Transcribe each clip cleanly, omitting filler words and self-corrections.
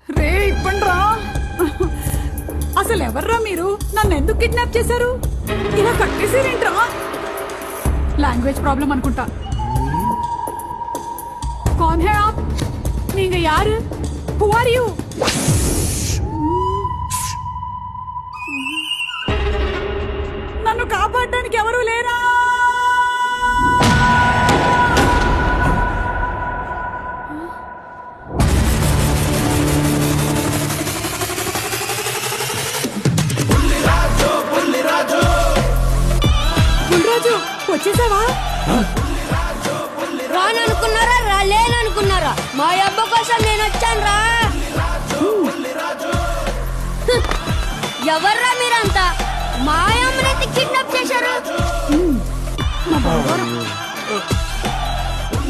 రే ఇప్పండ్రా. అసలు ఎవర్రా మీరు? నన్ను ఎందుకు కిడ్నాప్ చేశారు? ఇలా కట్టేసారేంట్రా? లాంగ్వేజ్ ప్రాబ్లం అనుకుంటా. कौन है आप? நீங்க யாரு? Who are you? నన్ను కాపాడడానికి ఎవరు లేరా? బుల్లిరాజు వచ్చేసావా? రాననుకున్నారా రాలేననుకున్నారా? మా అబ్బ కోసం నేను వచ్చాను రా. ఎవర్రా మీరంతా? మా అమ్మనైతే కిడ్నాప్ చేశారు.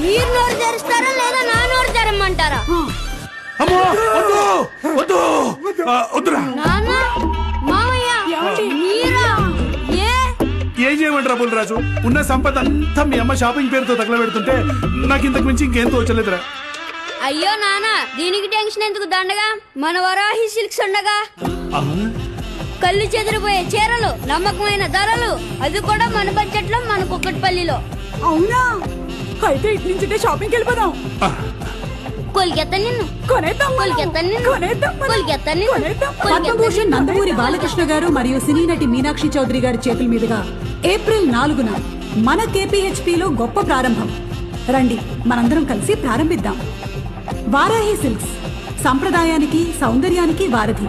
మీరు నోరు తెరుస్తారా లేదా నా నోరు తెరమ్మంటారా? నాన్న మామయ్య మీరా? ఏం చేయమంటారా బుల్లిరాజు? ఉన్న సంపద అంతా మీ అమ్మ షాపింగ్ పేరుతో తగలబెడుతుంటే నాకు ఇంతకు మించి ఇంకేం తోచలేదురా. అయ్యో నాన్న దీనికి టెన్షన్ ఎందుకు? దండగా మన వరాహి సిల్క్స్ ఉండగా కళ్ళు చెదిరిపోయే చీరలు, నమ్మకమైన ధరలు, అది కూడా మన బడ్జెట్ లో మన కుక్కట్పల్లిలో. అవునా? అయితే ఇటు నుంచి షాపింగ్కి వెళ్ళిపోదాం. కొలికెత్త నిన్ను కొనేద్దాం, కొలికెత్త నిన్ను కొనేద్దాం, కొలికెత్త నిన్ను కొనేద్దాం. పద్మభూషణ్ నందమూరి బాలకృష్ణ గారు మరియు సినీ నటి మీనాక్షి చౌదరి గారి చేతుల మీదుగా ఏప్రిల్ 4న మన KPHP లో గొప్ప ప్రారంభం. రండి మనందరం కలిసి ప్రారంభిద్దాం. వారాహి సిల్క్స్, సంప్రదాయానికి సౌందర్యానికి వారధి.